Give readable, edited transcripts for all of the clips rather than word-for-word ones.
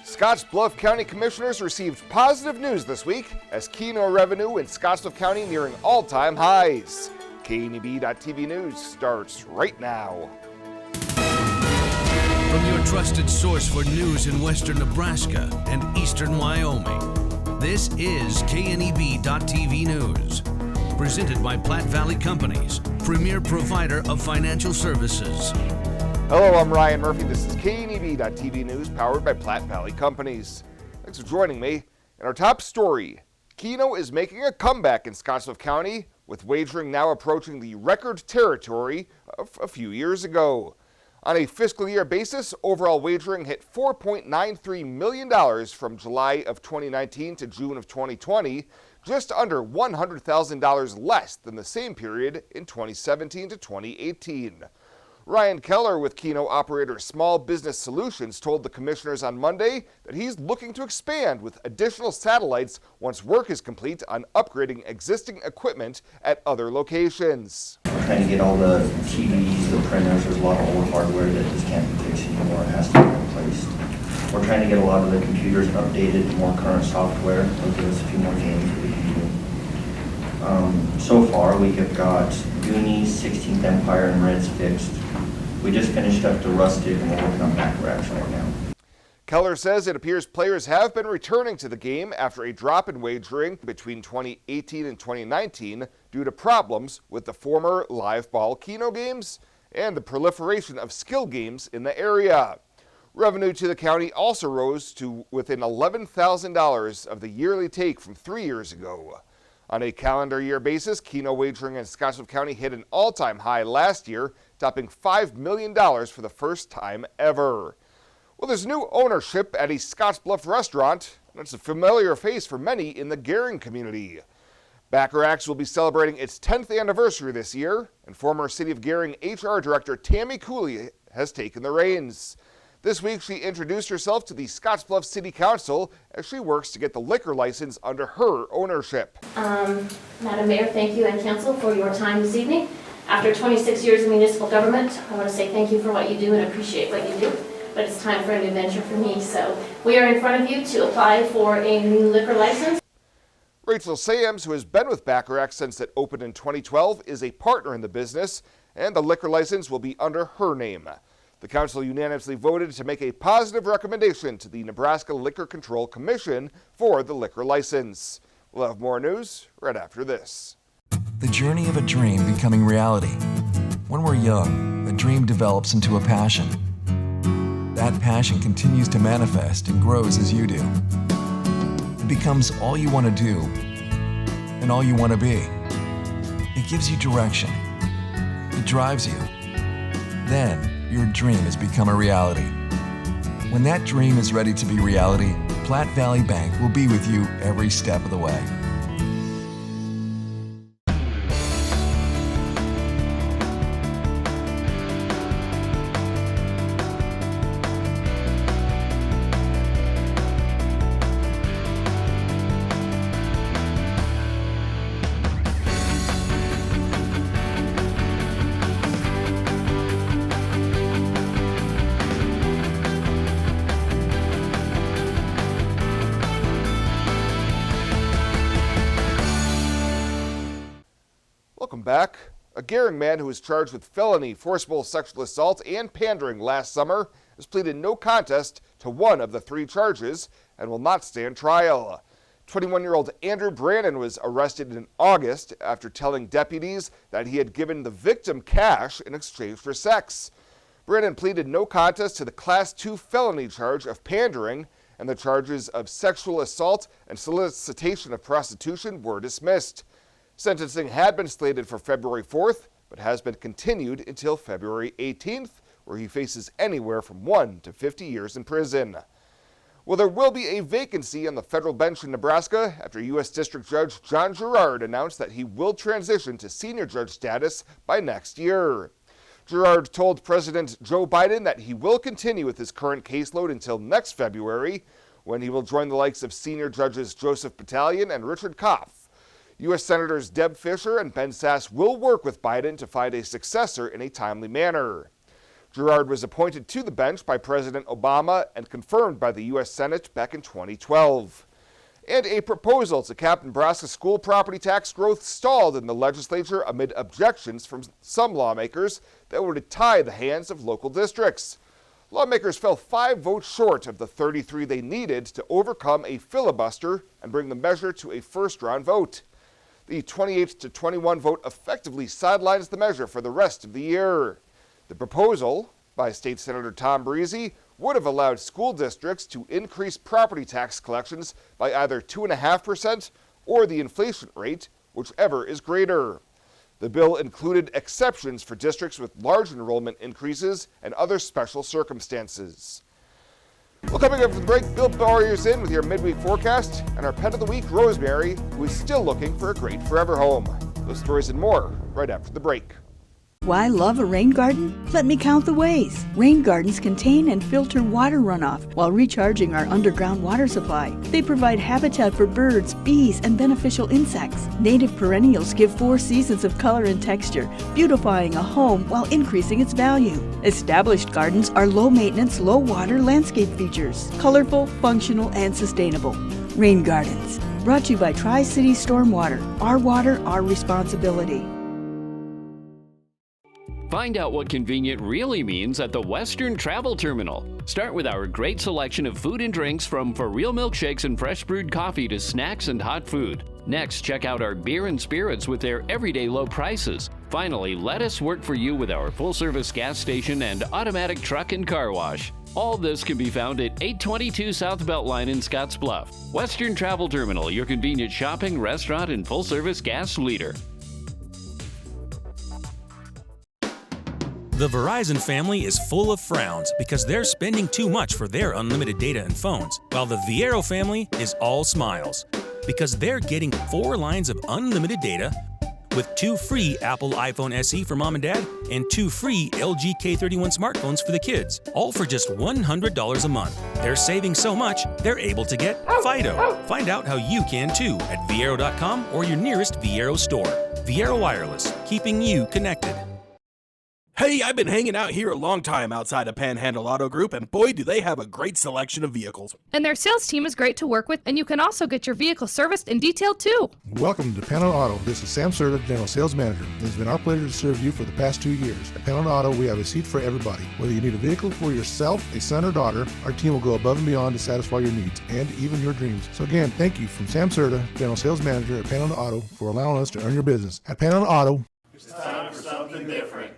Scottsbluff County Commissioners received positive news this week as Keno revenue in Scottsbluff County nearing all-time highs. KNEB.TV News starts right now. From your trusted source for news in western Nebraska and eastern Wyoming, this is KNEB.TV News. Presented by Platte Valley Companies, premier provider of financial services. Hello, I'm Ryan Murphy. This is KNEB.TV News powered by Platte Valley Companies. Thanks for joining me. In our top story, Keno is making a comeback in Scottsbluff County, with wagering now approaching the record territory of a few years ago. On a fiscal year basis, overall wagering hit $4.93 million from July of 2019 to June of 2020, just under $100,000 less than the same period in 2017 to 2018. Ryan Keller with Keno operator Small Business Solutions told the commissioners on Monday that he's looking to expand with additional satellites once work is complete on upgrading existing equipment at other locations. We're trying to get all the TVs, the printers. There's a lot of old hardware that just can't be fixed anymore. It has to be replaced. We're trying to get a lot of the computers updated to more current software. It'll give us a few more games that we can do. So far, we have got Goonies, 16th Empire, and Reds fixed. We just finished up the Rustic, and we're working on Backracks right now. Keller says it appears players have been returning to the game after a drop in wagering between 2018 and 2019 due to problems with the former live ball Keno games and the proliferation of skill games in the area. Revenue to the county also rose to within $11,000 of the yearly take from 3 years ago. On a calendar year basis, Keno wagering in Scottsbluff County hit an all-time high last year, topping $5 million for the first time ever. Well, there's new ownership at a Scottsbluff restaurant, and it's a familiar face for many in the Gering community. Backracks will be celebrating its 10th anniversary this year, and former City of Gering HR Director Tammy Cooley has taken the reins. This week, she introduced herself to the Scottsbluff City Council as she works to get the liquor license under her ownership. Madam Mayor, thank you and council for your time this evening. After 26 years in municipal government, I want to say thank you for what you do and appreciate what you do. But it's time for a new venture for me, so we are in front of you to apply for a new liquor license. Rachel Sams, who has been with Backracks since it opened in 2012, is a partner in the business, and the liquor license will be under her name. The council unanimously voted to make a positive recommendation to the Nebraska Liquor Control Commission for the liquor license. We'll have more news right after this. The journey of a dream becoming reality. When we're young, a dream develops into a passion. That passion continues to manifest and grows as you do. It becomes all you want to do and all you want to be. It gives you direction. It drives you. Then, your dream has become a reality. When that dream is ready to be reality, Platte Valley Bank will be with you every step of the way. Welcome back. A Gering man who was charged with felony forcible sexual assault and pandering last summer has pleaded no contest to one of the 3 charges and will not stand trial. 21-year-old Andrew Brannon was arrested in August after telling deputies that he had given the victim cash in exchange for sex. Brannon pleaded no contest to the Class 2 felony charge of pandering, and the charges of sexual assault and solicitation of prostitution were dismissed. Sentencing had been slated for February 4th, but has been continued until February 18th, where he faces anywhere from 1 to 50 years in prison. Well, there will be a vacancy on the federal bench in Nebraska after U.S. District Judge John Gerard announced that he will transition to senior judge status by next year. Gerard told President Joe Biden that he will continue with his current caseload until next February, when he will join the likes of senior judges Joseph Battalion and Richard Kopf. U.S. Senators Deb Fischer and Ben Sasse will work with Biden to find a successor in a timely manner. Girard was appointed to the bench by President Obama and confirmed by the U.S. Senate back in 2012. And a proposal to cap Nebraska school property tax growth stalled in the legislature amid objections from some lawmakers that would tie the hands of local districts. Lawmakers fell 5 votes short of the 33 they needed to overcome a filibuster and bring the measure to a first-round vote. The 28-21 vote effectively sidelines the measure for the rest of the year. The proposal, by State Senator Tom Breezy, would have allowed school districts to increase property tax collections by either 2.5% or the inflation rate, whichever is greater. The bill included exceptions for districts with large enrollment increases and other special circumstances. Well, coming up from the break, Bill Bowyer's in with your midweek forecast, and our pet of the week, Rosemary, who is still looking for a great forever home. Those stories and more right after the break. Why love a rain garden? Let me count the ways. Rain gardens contain and filter water runoff while recharging our underground water supply. They provide habitat for birds, bees, and beneficial insects. Native perennials give 4 seasons of color and texture, beautifying a home while increasing its value. Established gardens are low-maintenance, low-water landscape features, colorful, functional, and sustainable. Rain gardens, brought to you by Tri-City Stormwater. Our water, our responsibility. Find out what convenient really means at the Western Travel Terminal. Start with our great selection of food and drinks, from for real milkshakes and fresh brewed coffee to snacks and hot food. Next, check out our beer and spirits with their everyday low prices. Finally, let us work for you with our full-service gas station and automatic truck and car wash. All this can be found at 822 South Beltline in Scottsbluff. Western Travel Terminal, your convenient shopping, restaurant, and full-service gas leader. The Verizon family is full of frowns because they're spending too much for their unlimited data and phones, while the Viero family is all smiles because they're getting 4 lines of unlimited data with 2 free Apple iPhone SE for mom and dad and 2 free LG K31 smartphones for the kids, all for just $100 a month. They're saving so much, they're able to get Fido. Find out how you can too at Viero.com or your nearest Viero store. Viero Wireless, keeping you connected. Hey, I've been hanging out here a long time outside of Panhandle Auto Group, and boy, do they have a great selection of vehicles. And their sales team is great to work with, and you can also get your vehicle serviced and detailed too. Welcome to Panhandle Auto. This is Sam Serta, General Sales Manager. It's been our pleasure to serve you for the past 2 years. At Panhandle Auto, we have a seat for everybody. Whether you need a vehicle for yourself, a son, or daughter, our team will go above and beyond to satisfy your needs and even your dreams. So again, thank you from Sam Serta, General Sales Manager at Panhandle Auto, for allowing us to earn your business. At Panhandle Auto, it's time for something different.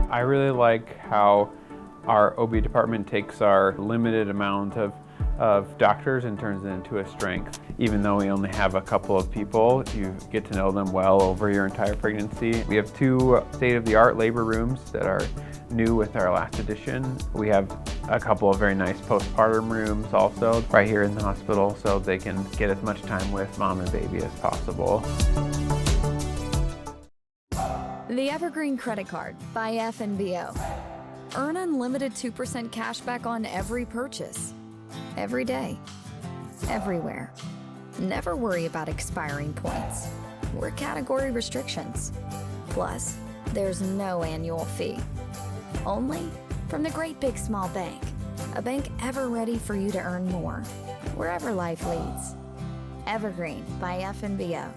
I really like how our OB department takes our limited amount of doctors and turns it into a strength. Even though we only have a couple of people, you get to know them well over your entire pregnancy. We have 2 state-of-the-art labor rooms that are new with our last addition. We have a couple of very nice postpartum rooms also right here in the hospital, so they can get as much time with mom and baby as possible. The Evergreen Credit Card by FNBO. Earn unlimited 2% cash back on every purchase. Every day. Everywhere. Never worry about expiring points or category restrictions. Plus, there's no annual fee. Only from the Great Big Small Bank. A bank ever ready for you to earn more, wherever life leads. Evergreen by FNBO.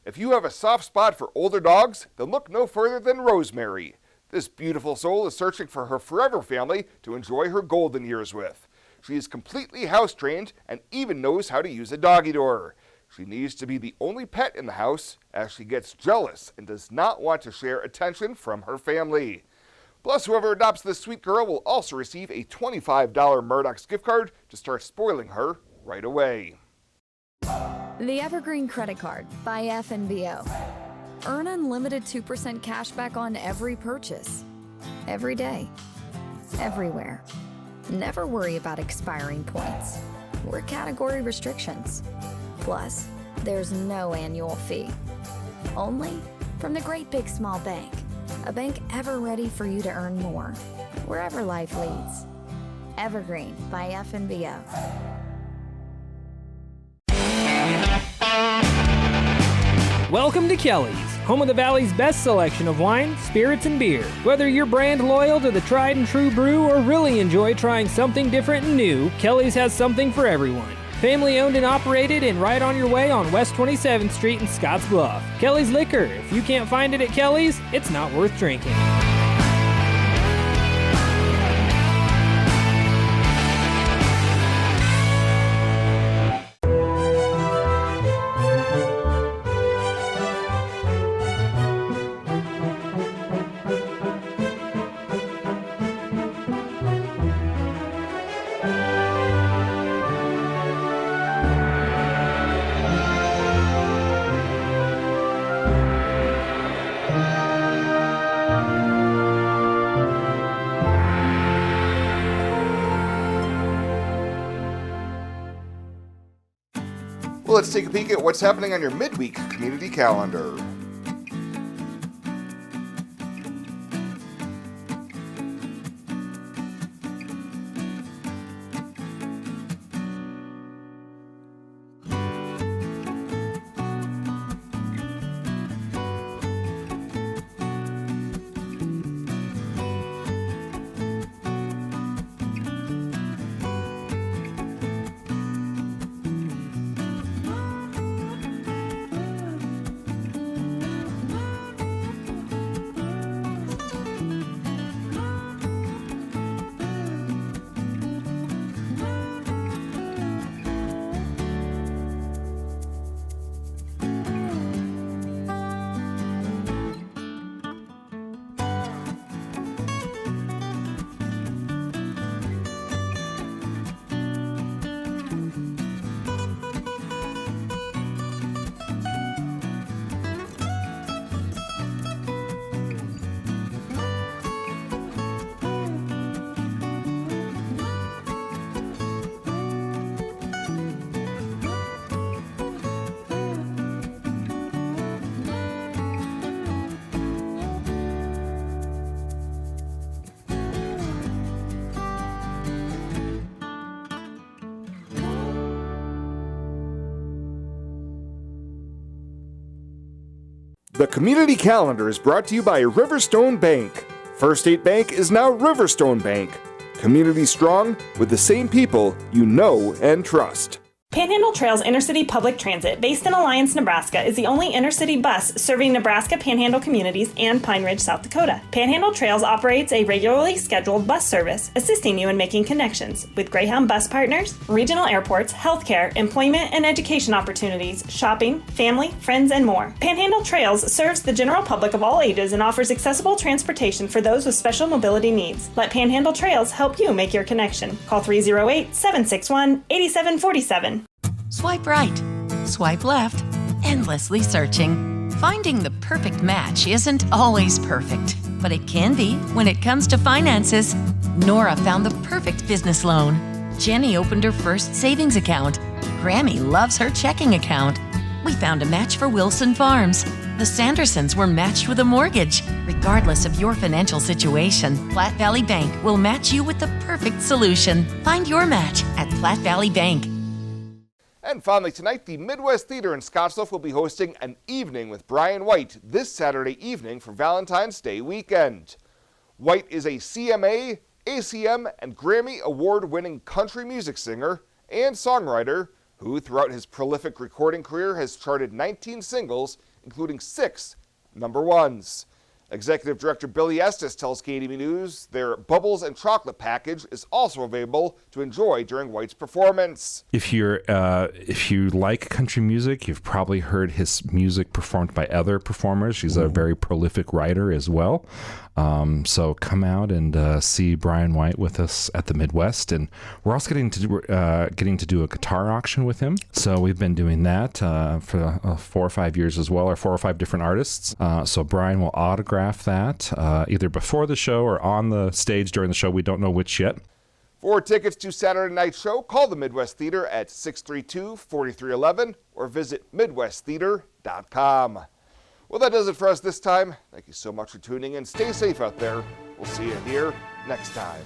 If you have a soft spot for older dogs, then look no further than Rosemary. This beautiful soul is searching for her forever family to enjoy her golden years with. She is completely house-trained and even knows how to use a doggy door. She needs to be the only pet in the house, as she gets jealous and does not want to share attention from her family. Plus, whoever adopts this sweet girl will also receive a $25 Murdoch's gift card to start spoiling her right away. The Evergreen Credit Card by FNBO. Earn unlimited 2% cash back on every purchase. Every day. Everywhere. Never worry about expiring points or category restrictions. Plus, there's no annual fee. Only from the Great Big Small Bank. A bank ever ready for you to earn more, wherever life leads. Evergreen by FNBO. Welcome to Kelly's, home of the Valley's best selection of wine, spirits, and beer. Whether you're brand loyal to the tried and true brew or really enjoy trying something different and new, Kelly's has something for everyone. Family owned and operated and right on your way on West 27th Street in Scottsbluff. Kelly's Liquor. If you can't find it at Kelly's, it's not worth drinking. Well, let's take a peek at what's happening on your midweek community calendar. The community calendar is brought to you by Riverstone Bank. First State Bank is now Riverstone Bank. Community strong with the same people you know and trust. Panhandle Trails Intercity Public Transit, based in Alliance, Nebraska, is the only intercity bus serving Nebraska Panhandle communities and Pine Ridge, South Dakota. Panhandle Trails operates a regularly scheduled bus service, assisting you in making connections with Greyhound bus partners, regional airports, healthcare, employment and education opportunities, shopping, family, friends, and more. Panhandle Trails serves the general public of all ages and offers accessible transportation for those with special mobility needs. Let Panhandle Trails help you make your connection. Call 308-761-8747. Swipe right, swipe left, endlessly searching. Finding the perfect match isn't always perfect, but it can be when it comes to finances. Nora found the perfect business loan. Jenny opened her first savings account. Grammy loves her checking account. We found a match for Wilson Farms. The Sandersons were matched with a mortgage. Regardless of your financial situation, Platte Valley Bank will match you with the perfect solution. Find your match at Platte Valley Bank. And finally tonight, the Midwest Theater in Scottsbluff will be hosting an evening with Brian White this Saturday evening for Valentine's Day weekend. White is a CMA, ACM, and Grammy Award-winning country music singer and songwriter who, throughout his prolific recording career, has charted 19 singles, including 6 number ones. Executive Director Billy Estes tells KDB News their Bubbles and Chocolate package is also available to enjoy during White's performance. If you like country music, you've probably heard his music performed by other performers. She's a very prolific writer as well. So come out and see Brian White with us at the Midwest, and we're also getting to do a guitar auction with him. So we've been doing that for 4 or 5 years as well, or 4 or 5 different artists. So Brian will autograph that either before the show or on the stage during the show. We don't know which yet. For tickets to Saturday night's show, call the Midwest Theater at 632-4311 or visit midwesttheater.com. Well, that does it for us this time. Thank you so much for tuning in. Stay safe out there. We'll see you here next time.